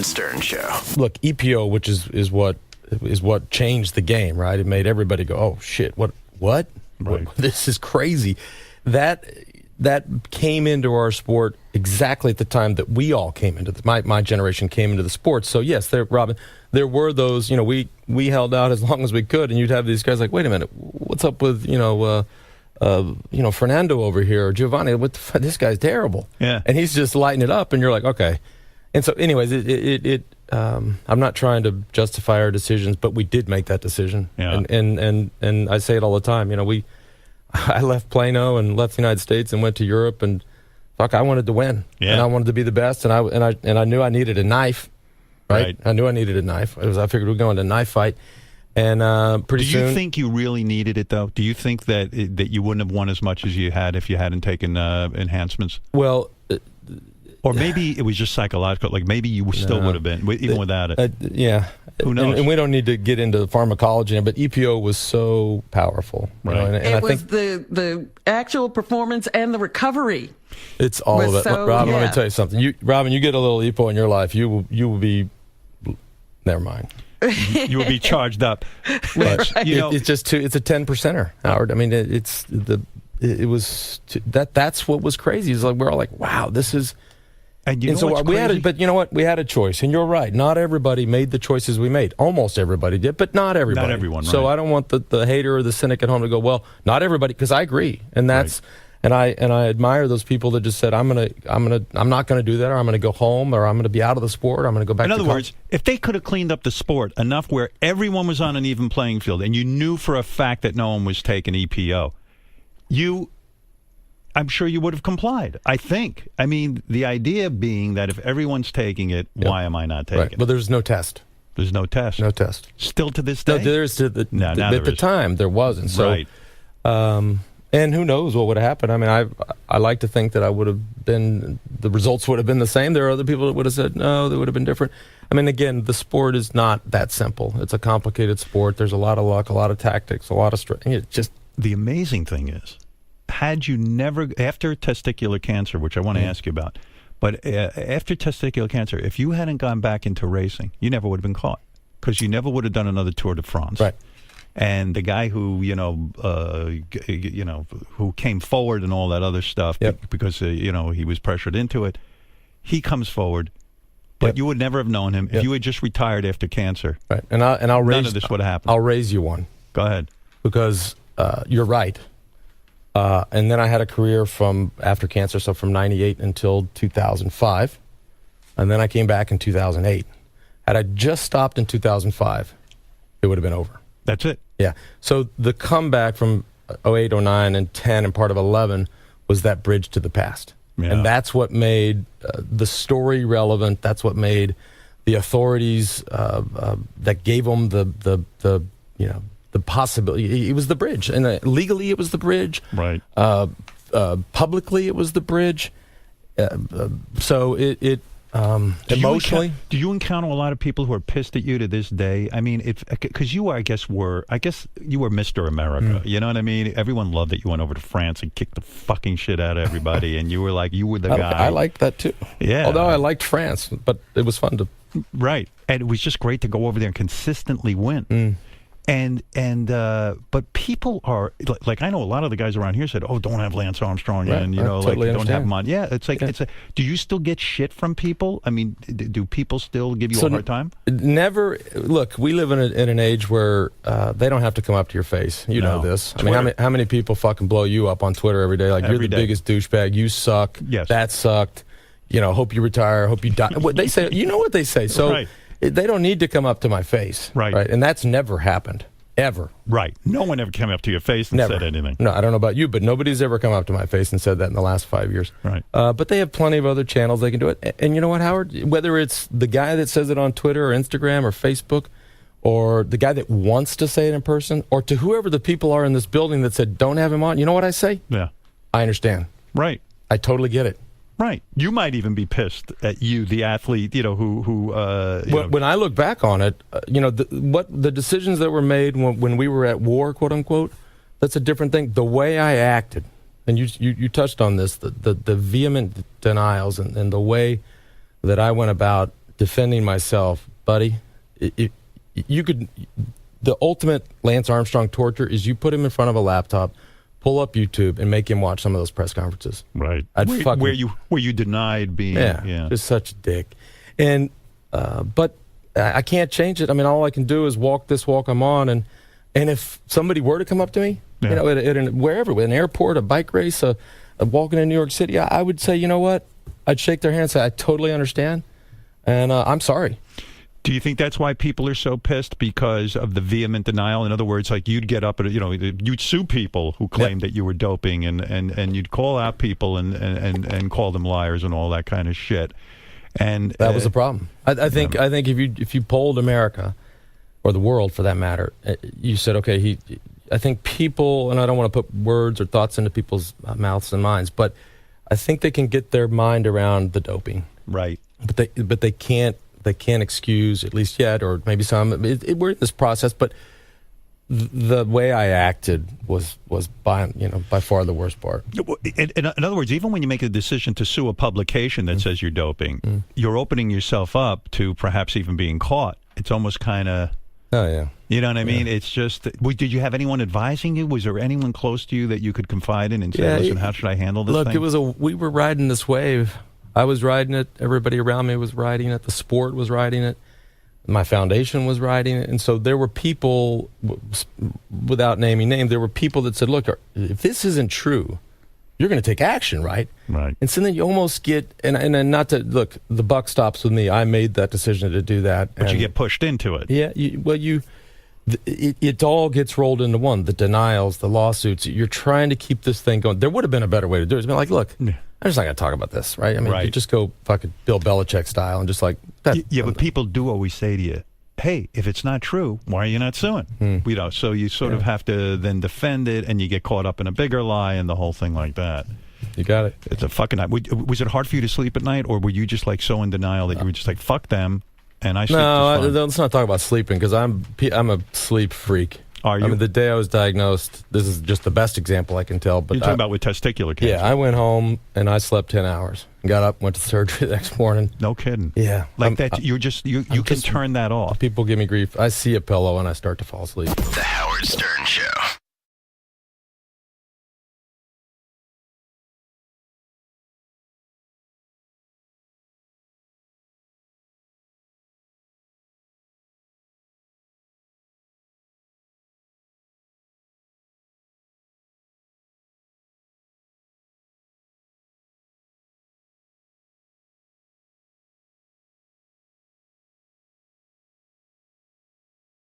Allan Stern Show. Look, EPO, which is what changed the game, right? It made everybody go, "Oh shit, what? Right. This is crazy." That came into our sport exactly at the time that we all came into my generation came into the sport. So yes, Robin, there were those. We held out as long as we could, and you'd have these guys like, "Wait a minute, what's up with Fernando over here or Giovanni? This guy's terrible." Yeah, and he's just lighting it up, and you're like, okay. And so, anyways, I'm not trying to justify our decisions, but we did make that decision. Yeah. And I say it all the time. I left Plano and left the United States and went to Europe, and I wanted to win. Yeah. And I wanted to be the best, and I knew I needed a knife. Right? I knew I needed a knife. I figured we'd go into a knife fight. And pretty soon. Do you think you really needed it, though? Do you think that you wouldn't have won as much as you had if you hadn't taken enhancements? Well. Or maybe it was just psychological. Like maybe you still would have been, even without it. Yeah. Who knows? And we don't need to get into the pharmacology, but EPO was so powerful. Right. And it I was think the actual performance and the recovery. It's all of it. So, Robin, yeah. let me tell you something. Robin, you get a little EPO in your life, you will be. Never mind. You will be charged up. Which, it's just it's a 10%er, Howard. I mean, that's what was crazy. It's like we're all like, wow, this is. And you know so what's we crazy? had, but you know what? We had a choice, and you're right. Not everybody made the choices we made. Almost everybody did, but not everybody. Not everyone. So right. I don't want the hater or the cynic at home to go, well, not everybody, because I agree, and that's. Right. And I admire those people that just said, I'm not gonna do that, or I'm gonna go home, or I'm gonna be out of the sport, or I'm gonna go back. In to other words, if they could have cleaned up the sport enough where everyone was on an even playing field, and you knew for a fact that no one was taking EPO, I'm sure you would have complied. I think. I mean, the idea being that if everyone's taking it, why am I not taking it? But there's no test. There's no test. No test. Still to this day. No, there's at the time there wasn't. So, right. And who knows what would have happened? I mean, I like to think that I would have been, the results would have been the same. There are other people that would have said, no, they would have been different. I mean, again, the sport is not that simple. It's a complicated sport. There's a lot of luck, a lot of tactics, a lot of strength. It's just. The amazing thing is, had you never, after testicular cancer, which I want to ask you about, but after testicular cancer, if you hadn't gone back into racing, you never would have been caught because you never would have done another Tour de France. Right. And the guy who who came forward and all that other stuff because he was pressured into it, he comes forward, but you would never have known him if you had just retired after cancer. Right. And I'll raise, none of this would have happened. I'll raise you one. Go ahead. Because you're right. And then I had a career from after cancer, so from 98 until 2005. And then I came back in 2008. Had I just stopped in 2005, it would have been over. That's it. Yeah. So the comeback from 08, 09, and 10 and part of 11 was that bridge to the past. Yeah. And that's what made the story relevant. That's what made the authorities that gave them the possibility. It was the bridge. And legally it was the bridge. Right. Publicly it was the bridge. So it emotionally. Do you encounter a lot of people who are pissed at you to this day? I mean, because you, I guess you were Mr. America. You know what I mean? Everyone loved that you went over to France and kicked the fucking shit out of everybody, and you were the guy. I liked that too. Yeah. Although I liked France, but it was fun to. Right, and it was just great to go over there and consistently win. But people are like, I know a lot of the guys around here said, "Oh, don't have Lance Armstrong," right. and totally don't have him on. Yeah, it's like do you still get shit from people? I mean, do people still give you a hard time? Never. Look, we live in an age where they don't have to come up to your face. You know this. Twitter. I mean, how many people fucking blow you up on Twitter every day? Like you're the biggest douchebag. You suck. Yes. That sucked. Hope you retire. Hope you die. What they say. You know what they say. So. Right. They don't need to come up to my face. Right. And that's never happened. Ever. Right. No one ever came up to your face and said anything. No, I don't know about you, but nobody's ever come up to my face and said that in the last 5 years. Right. But they have plenty of other channels they can do it. And you know what, Howard? Whether it's the guy that says it on Twitter or Instagram or Facebook, or the guy that wants to say it in person, or to whoever the people are in this building that said, don't have him on, you know what I say? Yeah. I understand. Right. I totally get it. Right. You might even be pissed at you, the athlete, who. When I look back on it, the decisions that were made when we were at war, quote unquote, that's a different thing. The way I acted, and you touched on this, the vehement denials and the way that I went about defending myself, buddy, you could. The ultimate Lance Armstrong torture is you put him in front of a laptop, pull up YouTube, and make him watch some of those press conferences. Right. I'd Where you denied being. Yeah. Just such a dick. And but I can't change it. I mean, all I can do is walk this walk I'm on, and if somebody were to come up to me, Yeah. at wherever, an airport, a bike race, a walking in New York City, I would say, you know what? I'd shake their hand and say, I totally understand, and I'm sorry. Do you think that's why people are so pissed, because of the vehement denial? In other words, like you'd get up at, you'd sue people who claimed that you were doping, and you'd call out people and call them liars and all that kind of shit. And that was the problem. I think if you polled America, or the world for that matter, you said, okay, I think people, and I don't want to put words or thoughts into people's mouths and minds, but I think they can get their mind around the doping. Right. But they can't excuse, at least yet, or maybe some. We're in this process, but the way I acted was by far the worst part. In other words, even when you make a decision to sue a publication that says you're doping, you're opening yourself up to perhaps even being caught. It's almost kind of. Oh yeah. You know what I mean? Yeah. It's just. Did you have anyone advising you? Was there anyone close to you that you could confide in and say, "Listen, how should I handle this thing?" Look, we were riding this wave. I was riding it. Everybody around me was riding it. The sport was riding it. My foundation was riding it. And so there were people, without naming names, there were people that said, look, if this isn't true, you're going to take action, right? Right. And so then you almost get, and not to, look, the buck stops with me. I made that decision to do that. But you get pushed into it. Yeah. It all gets rolled into one. The denials, the lawsuits. You're trying to keep this thing going. There would have been a better way to do it. It's been like, look. Yeah. I'm just not going to talk about this, right? I mean, you just go fucking Bill Belichick style and just like... Yeah, but people do always say to you, hey, if it's not true, why are you not suing? So you sort of have to then defend it, and you get caught up in a bigger lie and the whole thing like that. You got it. It's a fucking... Was it hard for you to sleep at night, or were you just like so in denial that you were just like, fuck them, and I sleep just fine? Let's not talk about sleeping, because I'm a sleep freak. Are you? I mean, the day I was diagnosed, this is just the best example I can tell. But you're talking about with testicular cancer? Yeah, I went home and I slept 10 hours. Got up, went to surgery the next morning. No kidding. Yeah. Like that, you can turn that off. People give me grief. I see a pillow and I start to fall asleep. The Howard Stern Show.